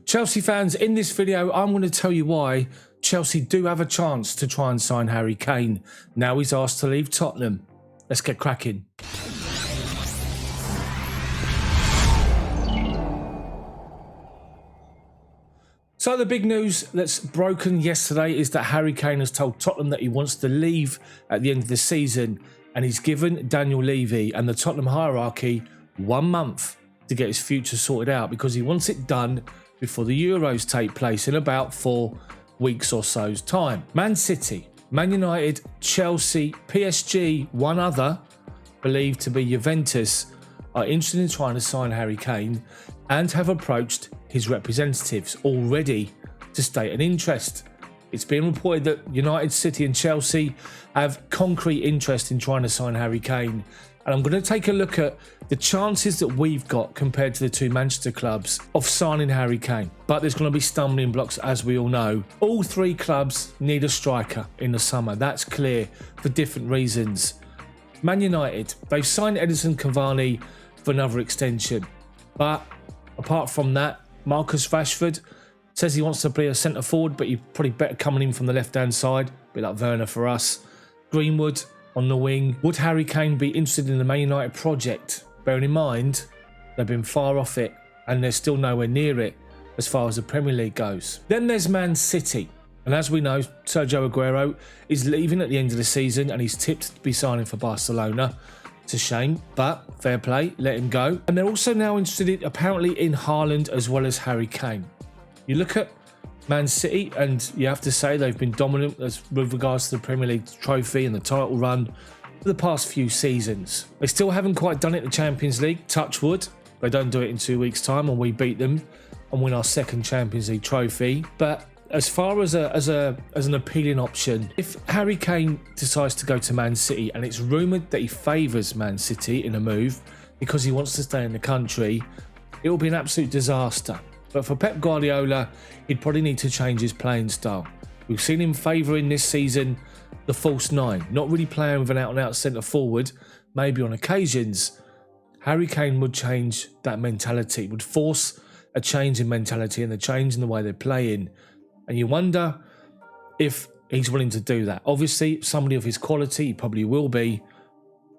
Chelsea fans, in this video, I'm going to tell you why Chelsea do have a chance to try and sign Harry Kane. Now he's asked to leave Tottenham. Let's get cracking. So the big news that's broken yesterday is that Harry Kane has told Tottenham that he wants to leave at the end of the season, and he's given Daniel Levy and the Tottenham hierarchy 1 month to get his future sorted out because he wants it done before the Euros take place in about 4 weeks or so's time. Man City, Man United, Chelsea, PSG, one other, believed to be Juventus, are interested in trying to sign Harry Kane and have approached his representatives already to state an interest. It's been reported that United, City and Chelsea have concrete interest in trying to sign Harry Kane. And I'm going to take a look at the chances that we've got compared to the two Manchester clubs of signing Harry Kane. But there's going to be stumbling blocks, as we all know. All 3 clubs need a striker in the summer. That's clear for different reasons. Man United, they've signed Edinson Cavani for another extension. But apart from that, Marcus Rashford says he wants to play a centre forward, but you're probably better coming in from the left-hand side, a bit like Werner for us. Greenwood on the wing. Would Harry Kane be interested in the Man United project? Bearing in mind, they've been far off it and they're still nowhere near it as far as the Premier League goes. Then there's Man City. And as we know, Sergio Aguero is leaving at the end of the season and he's tipped to be signing for Barcelona. It's a shame, but fair play, let him go. And they're also now interested apparently in Haaland as well as Harry Kane. You look at Man City and you have to say they've been dominant with regards to the Premier League trophy and the title run for the past few seasons. They still haven't quite done it in the Champions League, touch wood. They don't do it in 2 weeks' time and we beat them and win our second Champions League trophy. But as far as an appealing option, if Harry Kane decides to go to Man City and it's rumoured that he favours Man City in a move because he wants to stay in the country, it will be an absolute disaster. But for Pep Guardiola, he'd probably need to change his playing style. We've seen him favouring this season the false 9, not really playing with an out-and-out centre forward, maybe on occasions. Harry Kane would change that mentality, would force a change in mentality and a change in the way they're playing. And you wonder if he's willing to do that. Obviously, somebody of his quality, he probably will be.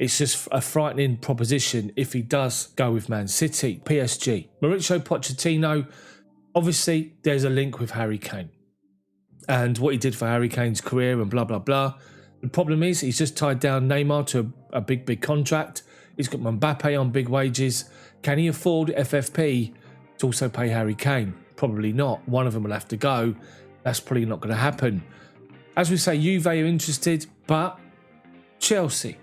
It's just a frightening proposition if he does go with Man City. PSG, Mauricio Pochettino, obviously there's a link with Harry Kane and what he did for Harry Kane's career and blah, blah, blah. The problem is he's just tied down Neymar to a big contract. He's got Mbappe on big wages. Can he afford FFP to also pay Harry Kane? Probably not. One of them will have to go. That's probably not going to happen. As we say, Juve are interested, but Chelsea.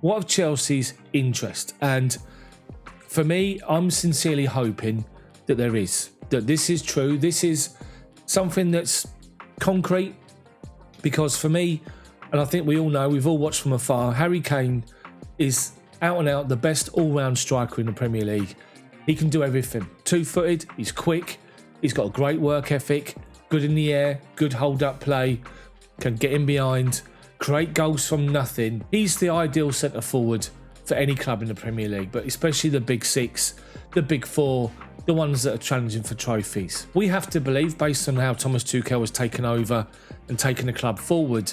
What of Chelsea's interest? And for me, I'm sincerely hoping that there is. That this is true. This is something that's concrete. Because for me, and I think we all know, we've all watched from afar, Harry Kane is out and out the best all-round striker in the Premier League. He can do everything. 2-footed, he's quick, he's got a great work ethic, good in the air, good hold-up play, can get in behind, create goals from nothing. He's the ideal centre forward for any club in the Premier League, but especially the big 6, the big 4, the ones that are challenging for trophies. We have to believe, based on how Thomas Tuchel has taken over and taken the club forward,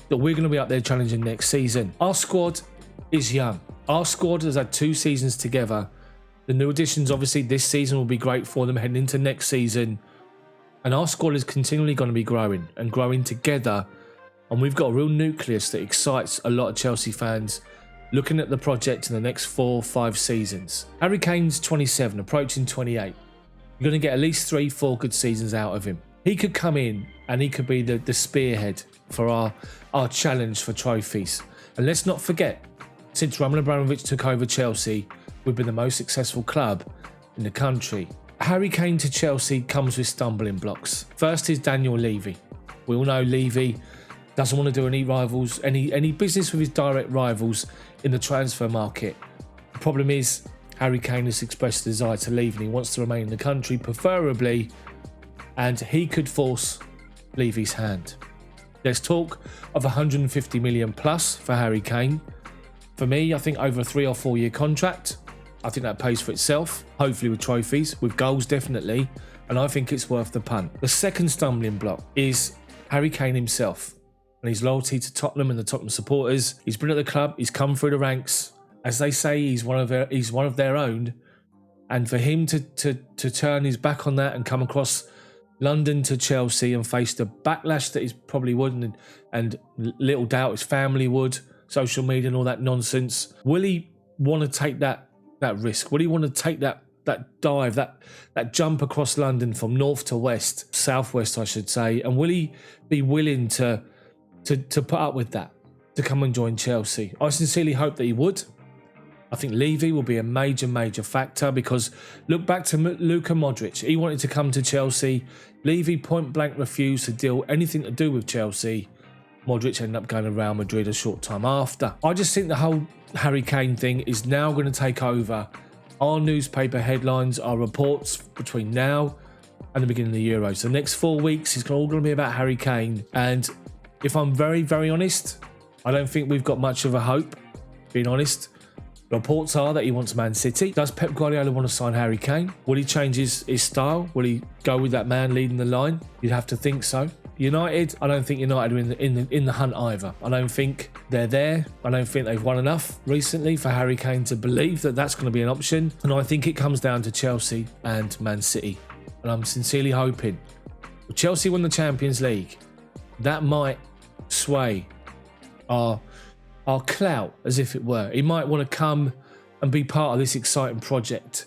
that we're going to be up there challenging next season. Our squad is young. Our squad has had 2 seasons together. The new additions, obviously, this season will be great for them heading into next season. And our squad is continually going to be growing and growing together. And we've got a real nucleus that excites a lot of Chelsea fans looking at the project in the next 4 or 5 seasons. Harry Kane's 27, approaching 28. You're going to get at least 3-4 good seasons out of him. He could come in and he could be the spearhead for our challenge for trophies. And let's not forget, since Roman Abramovich took over Chelsea, we've been the most successful club in the country. Harry Kane to Chelsea comes with stumbling blocks. First is Daniel Levy. We all know Levy doesn't want to do any business with his direct rivals in the transfer market. The problem is Harry Kane has expressed a desire to leave and he wants to remain in the country, preferably, and he could force Levy's hand. There's talk of 150 million plus for Harry Kane. For me, I think over a 3 or 4 year contract, I think that pays for itself, hopefully with trophies, with goals definitely, and I think it's worth the punt. The second stumbling block is Harry Kane himself and his loyalty to Tottenham and the Tottenham supporters. He's been at the club, he's come through the ranks. As they say, he's one of their own. And for him to turn his back on that and come across London to Chelsea and face the backlash that he probably would, and little doubt his family would, social media and all that nonsense, will he want to take that risk? Will he want to take that dive, that jump across London from north to west, southwest I should say, and will he be willing to put up with that, to come and join Chelsea? I sincerely hope that he would. I think Levy will be a major factor, because look back to Luka Modric. He wanted to come to Chelsea. Levy point blank refused to deal anything to do with Chelsea. Modric ended up going to Real Madrid a short time after. I just think the whole Harry Kane thing is now going to take over our newspaper headlines, our reports between now and the beginning of the Euros. The next 4 weeks is all going to be about Harry Kane. And if I'm very honest, I don't think we've got much of a hope, being honest. Reports are that he wants Man City. Does Pep Guardiola want to sign Harry Kane? Will he change his style? Will he go with that man leading the line? You'd have to think so. United, I don't think United are in the hunt either. I don't think they're there. I don't think they've won enough recently for Harry Kane to believe that that's going to be an option. And I think it comes down to Chelsea and Man City. And I'm sincerely hoping if Chelsea win the Champions League, that might sway our clout, as if it were. He might want to come and be part of this exciting project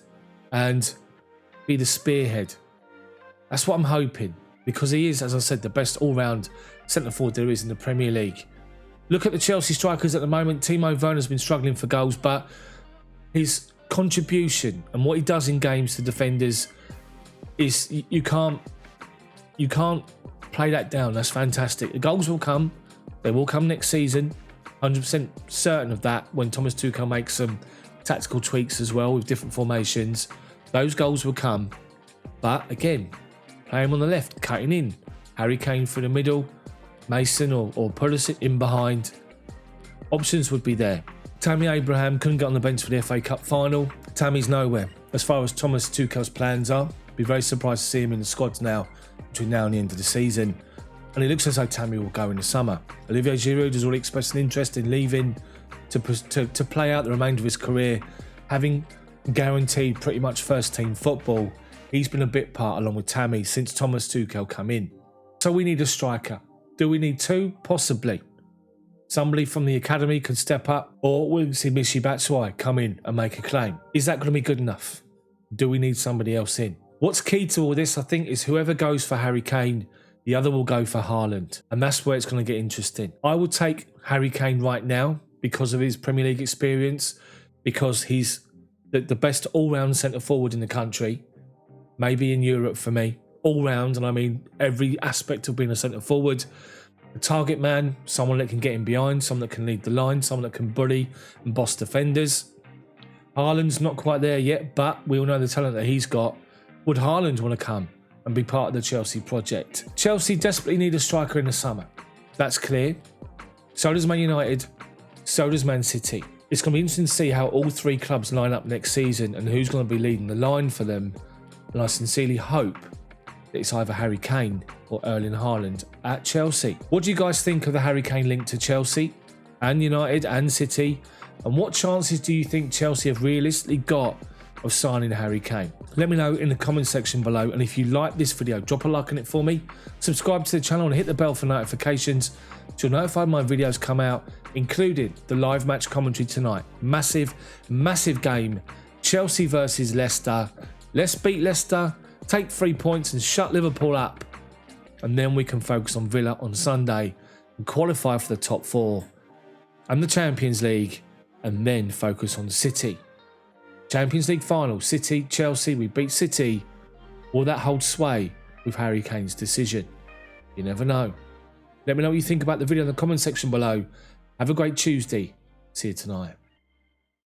and be the spearhead. That's what I'm hoping, because he is, as I said, the best all-round centre-forward there is in the Premier League. Look at the Chelsea strikers at the moment. Timo Werner's been struggling for goals, but his contribution and what he does in games to defenders is, you can't play that down. That's fantastic. The goals will come. They will come next season. 100% certain of that, when Thomas Tuchel makes some tactical tweaks as well with different formations. Those goals will come. But again, play him on the left, cutting in. Harry Kane through the middle, Mason or Pulisic in behind. Options would be there. Tammy Abraham couldn't get on the bench for the FA Cup final. Tammy's nowhere as far as Thomas Tuchel's plans are. Be very surprised to see him in the squads now, between now and the end of the season. And it looks as though Tammy will go in the summer. Olivier Giroud has already expressed an interest in leaving to play out the remainder of his career, having guaranteed pretty much first team football. He's been a bit part, along with Tammy, since Thomas Tuchel come in. So we need a striker. Do we need two? Possibly. Somebody from the academy can step up, or we'll see Michy Batshuayi come in and make a claim. Is that going to be good enough? Do we need somebody else in? What's key to all this, I think, is whoever goes for Harry Kane, the other will go for Haaland. And that's where it's going to get interesting. I would take Harry Kane right now because of his Premier League experience, because he's the best all-round centre-forward in the country, maybe in Europe for me. All-round, and I mean every aspect of being a centre-forward. A target man, someone that can get in behind, someone that can lead the line, someone that can bully and boss defenders. Haaland's not quite there yet, but we all know the talent that he's got. Would Haaland want to come and be part of the Chelsea project? Chelsea desperately need a striker in the summer. That's clear. So does Man United. So does Man City. It's going to be interesting to see how all three clubs line up next season and who's going to be leading the line for them. And I sincerely hope that it's either Harry Kane or Erling Haaland at Chelsea. What do you guys think of the Harry Kane link to Chelsea and United and City? And what chances do you think Chelsea have realistically got of signing Harry Kane? Let me know in the comment section below, and if you like this video, drop a like on it for me, subscribe to the channel and hit the bell for notifications to notify my videos come out, including the live match commentary tonight. Massive game, Chelsea versus Leicester. Let's beat Leicester, take 3 points and shut Liverpool up, and then we can focus on Villa on Sunday and qualify for the top 4 and the Champions League, and then focus on City. Champions League final, City, Chelsea, we beat City. Will that hold sway with Harry Kane's decision? You never know. Let me know what you think about the video in the comment section below. Have a great Tuesday. See you tonight.